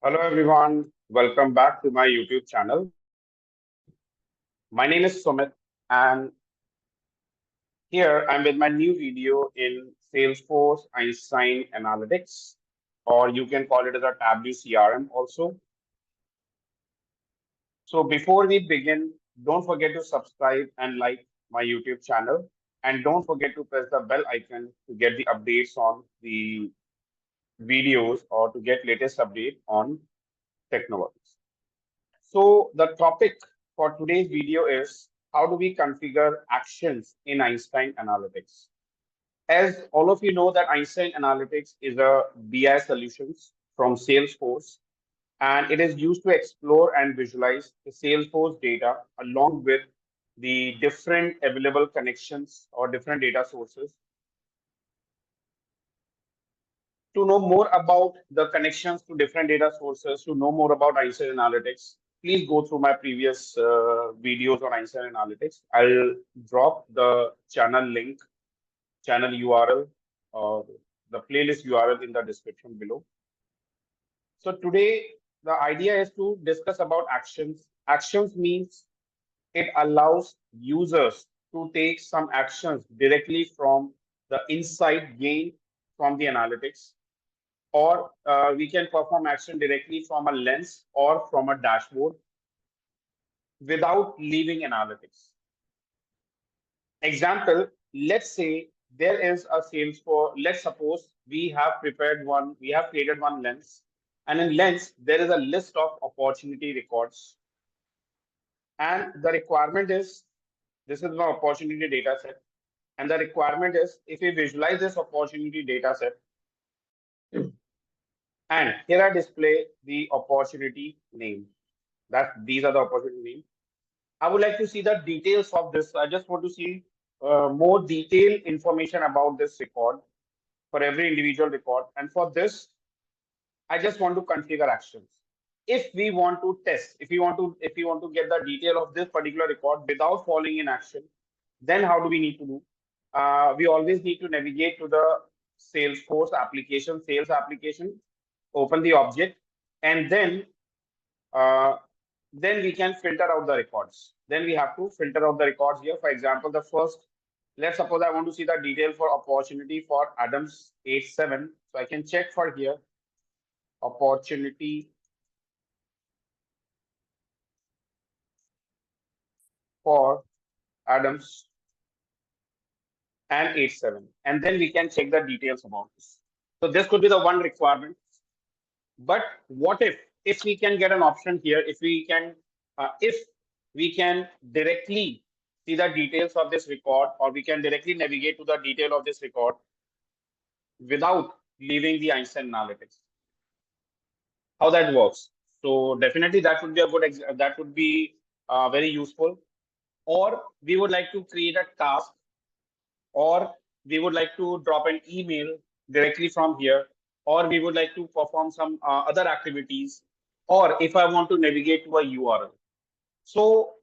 Hello everyone, welcome back to my YouTube channel. My name is Sumit and here I'm with my new video in Salesforce Einstein Analytics, or you can call it as a Tableau CRM also. So before we begin, don't forget to subscribe and like my YouTube channel, and don't forget to press the bell icon to get the updates on the videos or to get latest update on technologies. So the topic for today's video is how do we configure actions in Einstein Analytics? As all of you know that Einstein Analytics is a BI solutions from Salesforce, and it is used to explore and visualize the Salesforce data along with the different available connections or different data sources. To know more about the connections to different data sources, to know more about Einstein Analytics, please go through my previous videos on Einstein Analytics. I'll drop the channel link, channel URL, or the playlist URL in the description below. So today, the idea is to discuss about actions. Actions means it allows users to take some actions directly from the insight gained from the analytics, or we can perform action directly from a lens or from a dashboard without leaving analytics. Example, let's say there is a sales for, let's suppose we have created one lens, and in lens, there is a list of opportunity records. And the requirement is, this is my opportunity data set. And the requirement is, if we visualize this opportunity data set, and here I display the opportunity name. These are the opportunity names. I would like to see the details of this. I just want to see more detailed information about this record for every individual record. And for this, I just want to configure actions. If we want to test, if we want to get the detail of this particular record without falling in action, then how do we need to do? We always need to navigate to the Salesforce application, sales application, open the object, and uh, then we can filter out the records. Then we have to filter out the records here. For example, the first, let's suppose I want to see the detail for opportunity for Adams 87. So I can check for here, opportunity for Adams and 87. And then we can check the details about this. So this could be the one requirement. But what if we can get an option here, if we can directly see the details of this record, or we can directly navigate to the detail of this record without leaving the Einstein Analytics. How that works? So definitely that would be a that would be very useful. Or we would like to create a task, or we would like to drop an email directly from here, or we would like to perform some other activities, or if I want to navigate to a URL. So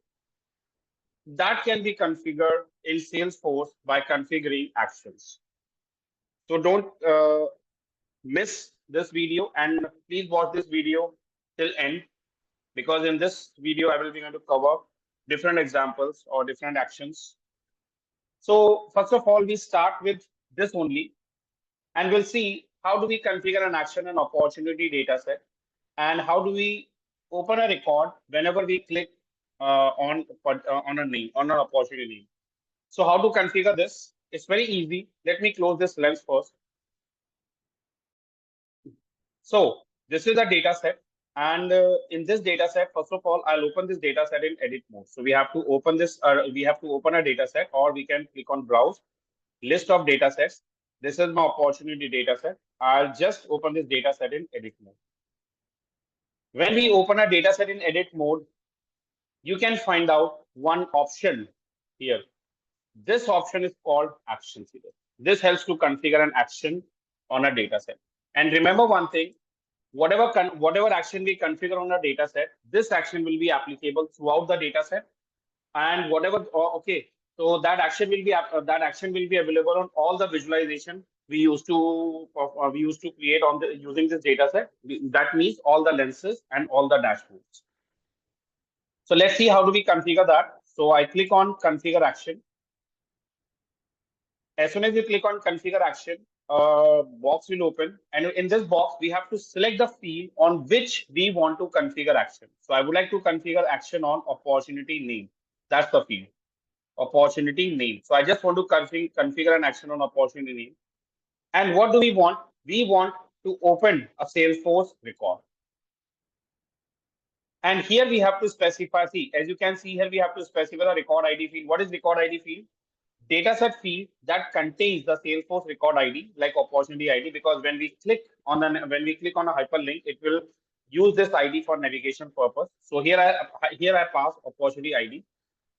that can be configured in Salesforce by configuring actions. So don't miss this video, and please watch this video till end, because in this video I will be going to cover different examples or different actions. So first of all, we start with this only, and we'll see how do we configure an action and opportunity data set, and how do we open a record whenever we click on a name, on an opportunity name. So how to configure this? It's very easy. Let me close this lens first. So this is a data set, and in this data set, first of all, I'll open this data set in edit mode. So we have to open this, we have to open a data set, or we can click on browse, list of data sets. This is my opportunity data set. I'll just open this data set in edit mode. When we open a data set in edit mode, you can find out one option here. This option is called actions here. This helps to configure an action on a data set. And remember one thing, whatever action we configure on a data set, this action will be applicable throughout the data set. And whatever, okay, so that action will be available on all the visualization we used to create on the using this data set. That means all the lenses and all the dashboards. So let's see how do we configure that. So I click on configure action. As soon as you click on configure action, a box will open, and in this box we have to select the field on which we want to configure action. So I would like to configure action on opportunity name. That's the field, opportunity name. So I just want to configure an action on opportunity name. And what do we want? We want to open a Salesforce record. And here we have to specify, see, as you can see here, we have to specify the record ID field. What is record ID field? Dataset field that contains the Salesforce record ID, like opportunity ID, because when we click on a hyperlink, it will use this ID for navigation purpose. So here I pass opportunity ID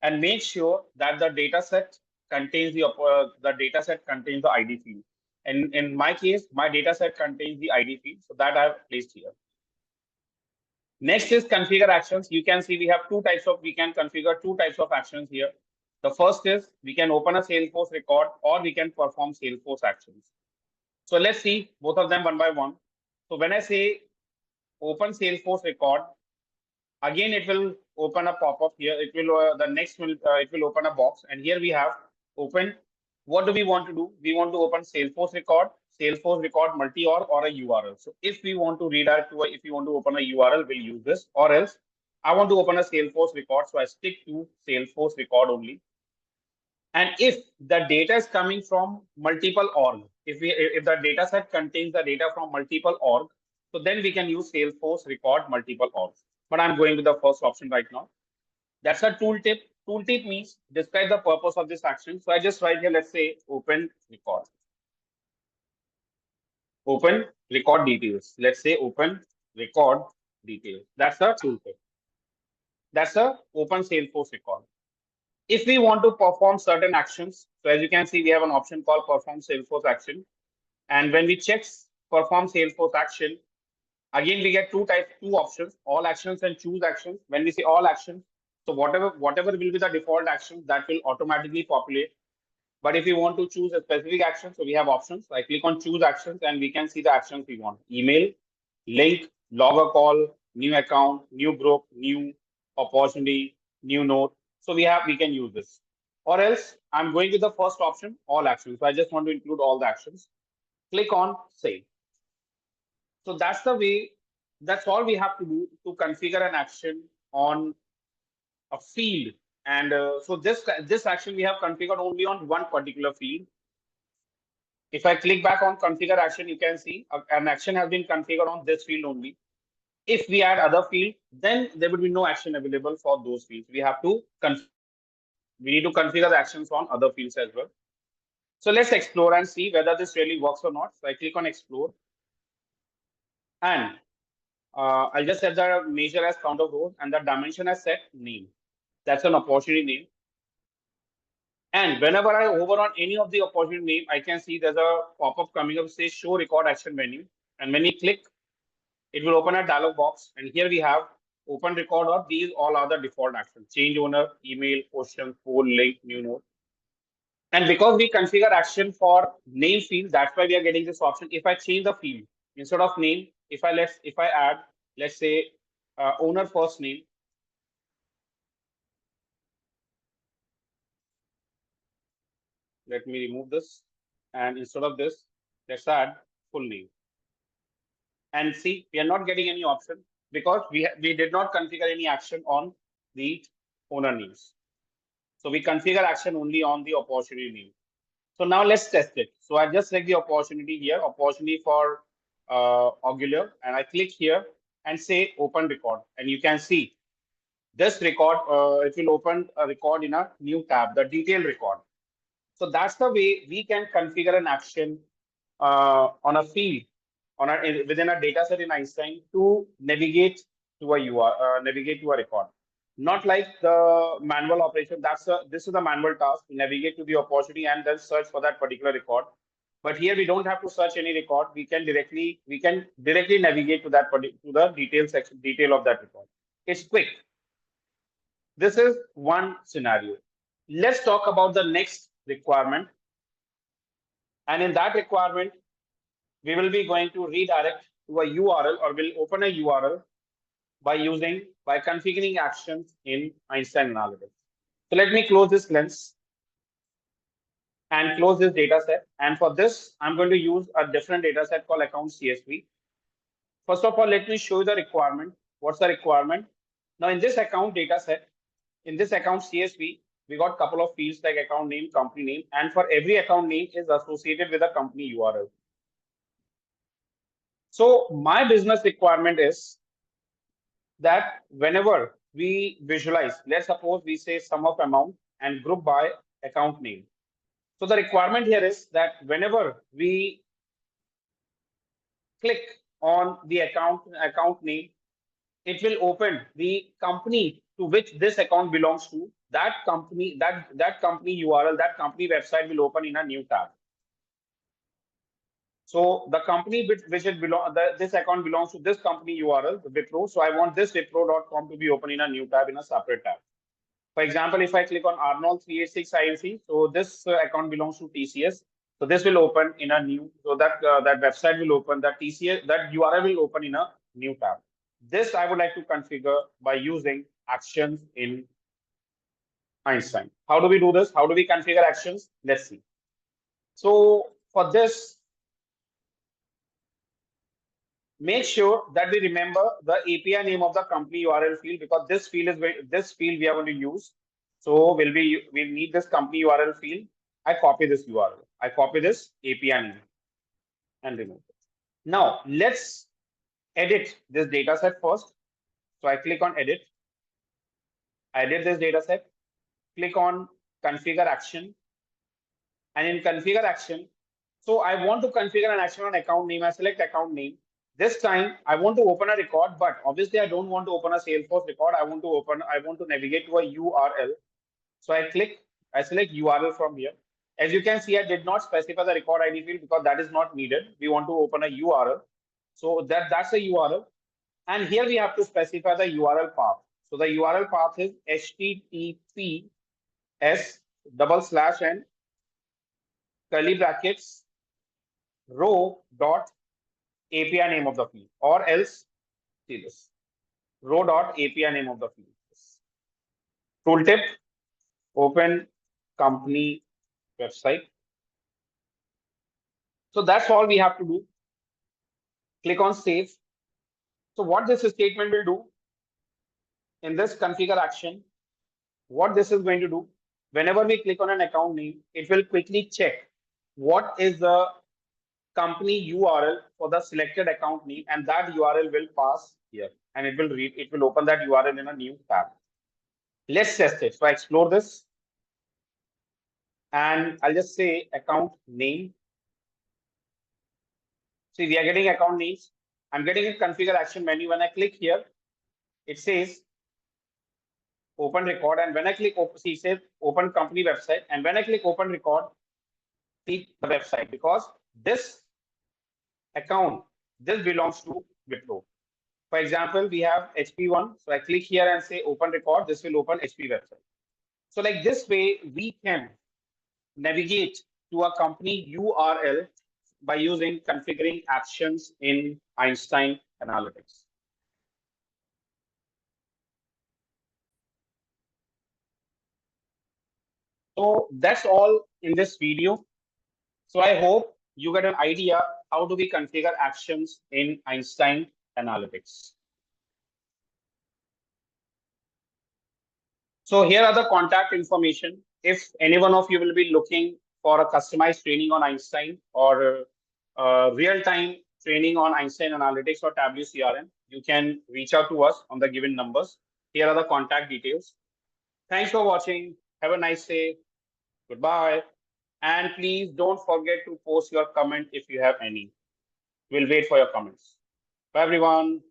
and make sure that the dataset contains the ID field. And in my case, my dataset contains the ID field, so that I have placed here. Next is configure actions. You can see we can configure two types of actions here. The first is we can open a Salesforce record or we can perform Salesforce actions. So let's see both of them one by one. So when I say open Salesforce record, again it will open a pop-up here. It will it will open a box, and here we have open. What do we want to do? We want to open Salesforce record multi-org or a URL. So if we want to redirect to if we want to open a URL, we'll use this, or else I want to open a Salesforce record, so I stick to Salesforce record only. And if the data is coming from multiple org, if the data set contains the data from multiple org, so then we can use Salesforce record multiple orgs. But I'm going with the first option right now. That's a tooltip. Tooltip means describe the purpose of this action. So I just write here, let's say open record. Open record details. Let's say open record details. That's a tooltip. That's a open Salesforce record. If we want to perform certain actions, so as you can see, we have an option called perform Salesforce action. And when we check perform Salesforce action, again, we get two options, all actions and choose actions. When we say all actions, so whatever will be the default action, that will automatically populate. But if we want to choose a specific action, so we have options. So I click on choose actions and we can see the actions we want. Email, link, log a call, new account, new group, new opportunity, new note. So we can use this. Or else I'm going with the first option, all actions. So I just want to include all the actions. Click on save. So that's the way, that's all we have to do to configure an action on a field. And so this action we have configured only on one particular field. If I click back on configure action, you can see an action has been configured on this field only. If we add other field, then there will be no action available for those fields. We need to configure the actions on other fields as well. So let's explore and see whether this really works or not. So I click on explore, and I'll just set the measure as count of rows and the dimension as set name. That's an opportunity name. And whenever I hover on any of the opportunity name, I can see there's a pop-up coming up, says show record action menu. And when you click, it will open a dialog box. And here we have open record, or these all are the default actions: change owner, email, question, poll, link, new note. And because we configure action for name field, that's why we are getting this option. If I change the field, instead of name, if I add, let's say, owner first name. Let me remove this. And instead of this, let's add full name. And see, we are not getting any option because we did not configure any action on the owner names. So we configure action only on the opportunity name. So now let's test it. So I just select the opportunity here, opportunity for Augular, and I click here and say open record. And you can see this record, it will open a record in a new tab, the detailed record. So that's the way we can configure an action on a field, within a data set in Einstein to navigate to a record. Not like the manual operation. This is the manual task to navigate to the opportunity and then search for that particular record. But here we don't have to search any record. We can directly navigate to the detail of that record. It's quick. This is one scenario. Let's talk about the next requirement. And in that requirement, we will be going to redirect to a URL, or we'll open a URL by configuring actions in Einstein Analytics. So let me close this lens and close this data set. And for this, I'm going to use a different data set called account CSV. First of all, let me show you the requirement. What's the requirement? Now, in this account data set, in this account CSV, we got a couple of fields like account name, company name, and for every account name is associated with a company URL. So my business requirement is that whenever we visualize, let's suppose we say sum of amount and group by account name. So the requirement here is that whenever we click on the account name, it will open the company to which this account belongs to. That company, that company URL, that company website will open in a new tab. So the company which it belong, this account belongs to this company URL, the Wipro. So I want this wipro.com to be open in a new tab, in a separate tab. For example, if I click on Arnold 386 INC, so this account belongs to TCS. So this will open in a new, so that that website will open, that TCS, that URL will open in a new tab. This I would like to configure by using actions in Einstein. How do we do this? How do we configure actions? Let's see. So for this, make sure that we remember the API name of the company URL field, because this field we are going to use. So we'll need this company URL field. I copy this URL. I copy this API name and remove it. Now let's edit this data set first. So I click on edit. I edit this data set. Click on configure action. And in configure action, so I want to configure an action on account name. I select account name. This time I want to open a record, but obviously I don't want to open a Salesforce record. I want to navigate to a URL. So I select URL from here. As you can see, I did not specify the record ID field because that is not needed. We want to open a URL. So that's a URL. And here we have to specify the URL path. So the URL path is https and curly brackets row dot API name of the field, or else see this row dot API name of the field. Tooltip, open company website. So that's all we have to do. Click on save. So what this statement will do in this configure action, what this is going to do, whenever we click on an account name, it will quickly check what is the company URL for the selected account name, and that URL will pass here, and it will open that URL in a new tab. Let's test it. So I explore this, and I'll just say account name. See, we are getting account names. I'm getting a configure action menu. When I click here, it says open record, and when I click see, it says open company website, and when I click open record, see the website, because this account, this belongs to Wipro. For example, we have HP1. So I click here and say open record. This will open HP website. So like this way, we can navigate to a company URL by using configuring actions in Einstein Analytics. So that's all in this video. So I hope you get an idea how do we configure actions in Einstein Analytics. So here are the contact information. If any one of you will be looking for a customized training on Einstein, or real-time training on Einstein Analytics or Tableau CRM, you can reach out to us on the given numbers. Here are the contact details. Thanks for watching. Have a nice day. Goodbye. And please don't forget to post your comment if you have any. We'll wait for your comments. Bye, everyone.